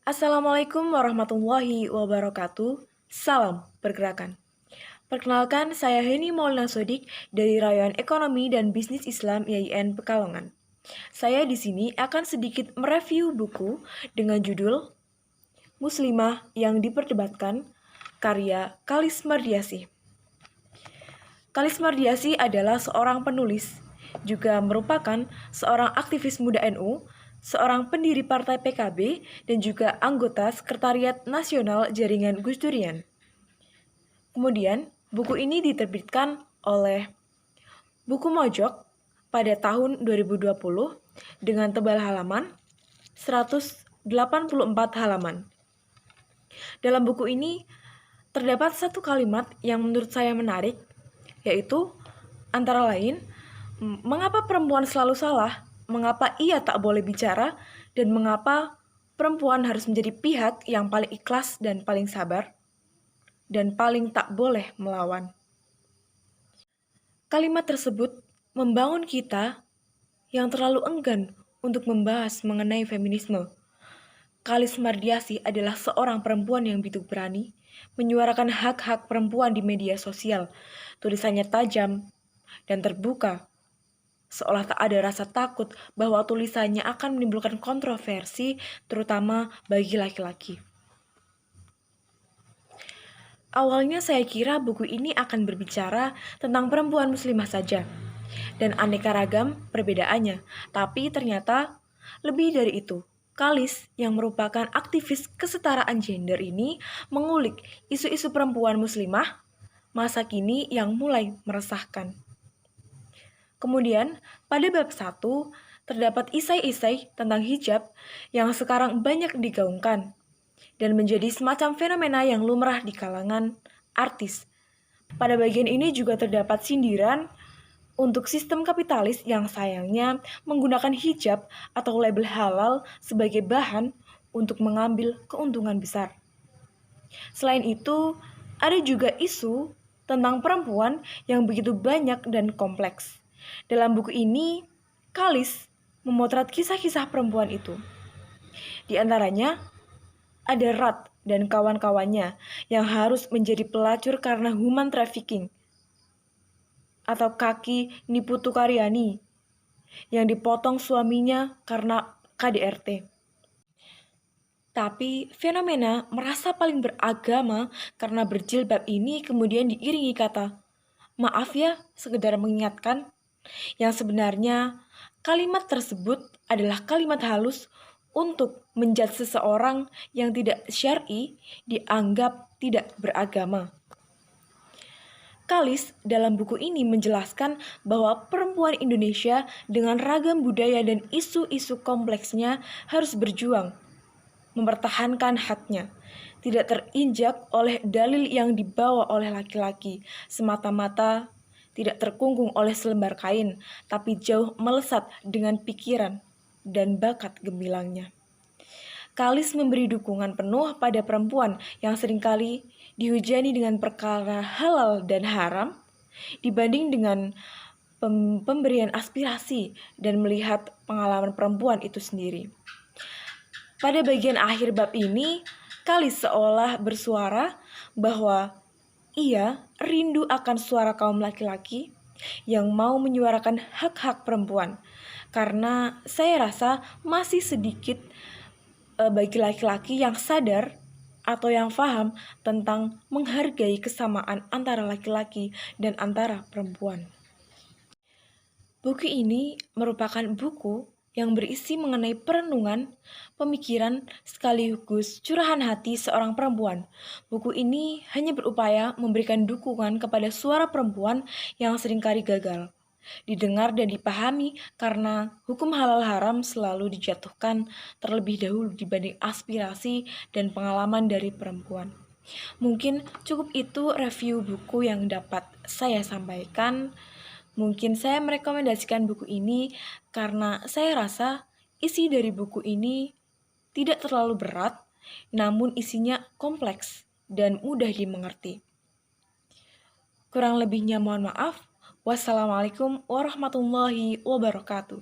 Assalamualaikum warahmatullahi wabarakatuh. Salam pergerakan. Perkenalkan, saya Heni Maulana Sodik dari Rayuan Ekonomi dan Bisnis Islam IAIN Pekalongan. Saya di sini akan sedikit mereview buku dengan judul Muslimah yang Diperdebatkan, karya Kalis Mardiasih. Kalis Mardiasih adalah seorang penulis, juga merupakan seorang aktivis muda NU, seorang pendiri Partai PKB, dan juga anggota Sekretariat Nasional Jaringan Gus Durian. Kemudian, buku ini diterbitkan oleh Buku Mojok pada tahun 2020 dengan tebal halaman 184 halaman. Dalam buku ini, terdapat satu kalimat yang menurut saya menarik, yaitu antara lain, mengapa perempuan selalu salah, mengapa ia tak boleh bicara, dan mengapa perempuan harus menjadi pihak yang paling ikhlas dan paling sabar, dan paling tak boleh melawan. Kalimat tersebut membangun kita yang terlalu enggan untuk membahas mengenai feminisme. Kalis Mardiasih adalah seorang perempuan yang begitu berani menyuarakan hak-hak perempuan di media sosial. Tulisannya tajam dan terbuka, seolah tak ada rasa takut bahwa tulisannya akan menimbulkan kontroversi, terutama bagi laki-laki. Awalnya saya kira buku ini akan berbicara tentang perempuan muslimah saja, dan aneka ragam perbedaannya, tapi ternyata lebih dari itu. Kalis yang merupakan aktivis kesetaraan gender ini mengulik isu-isu perempuan muslimah masa kini yang mulai meresahkan. Kemudian, pada bab 1 terdapat isai-isai tentang hijab yang sekarang banyak digaungkan dan menjadi semacam fenomena yang lumrah di kalangan artis. Pada bagian ini juga terdapat sindiran untuk sistem kapitalis yang sayangnya menggunakan hijab atau label halal sebagai bahan untuk mengambil keuntungan besar. Selain itu, ada juga isu tentang perempuan yang begitu banyak dan kompleks. Dalam buku ini, Kalis memotret kisah-kisah perempuan itu. Di antaranya, ada Rat dan kawan-kawannya yang harus menjadi pelacur karena human trafficking, atau Kaki Niputu Karyani yang dipotong suaminya karena KDRT. Tapi fenomena merasa paling beragama karena berjilbab ini kemudian diiringi kata, "Maaf ya, sekedar mengingatkan," yang sebenarnya kalimat tersebut adalah kalimat halus untuk menjudge seseorang yang tidak syar'i dianggap tidak beragama. Kalis dalam buku ini menjelaskan bahwa perempuan Indonesia dengan ragam budaya dan isu-isu kompleksnya harus berjuang, mempertahankan haknya, tidak terinjak oleh dalil yang dibawa oleh laki-laki, semata-mata tidak terkungkung oleh selembar kain, tapi jauh melesat dengan pikiran dan bakat gemilangnya. Kalis memberi dukungan penuh pada perempuan yang seringkali dihujani dengan perkara halal dan haram dibanding dengan pemberian aspirasi dan melihat pengalaman perempuan itu sendiri. Pada bagian akhir bab ini, Kalis seolah bersuara bahwa ia rindu akan suara kaum laki-laki yang mau menyuarakan hak-hak perempuan, karena saya rasa masih sedikit bagi laki-laki yang sadar atau yang paham tentang menghargai kesamaan antara laki-laki dan antara perempuan. Buku ini merupakan buku yang berisi mengenai perenungan, pemikiran, sekaligus curahan hati seorang perempuan. Buku ini hanya berupaya memberikan dukungan kepada suara perempuan yang seringkali gagal didengar dan dipahami karena hukum halal haram selalu dijatuhkan terlebih dahulu dibanding aspirasi dan pengalaman dari perempuan. Mungkin cukup itu review buku yang dapat saya sampaikan. Mungkin saya merekomendasikan buku ini karena saya rasa isi dari buku ini tidak terlalu berat, namun isinya kompleks dan mudah dimengerti. Kurang lebihnya mohon maaf. Wassalamualaikum warahmatullahi wabarakatuh.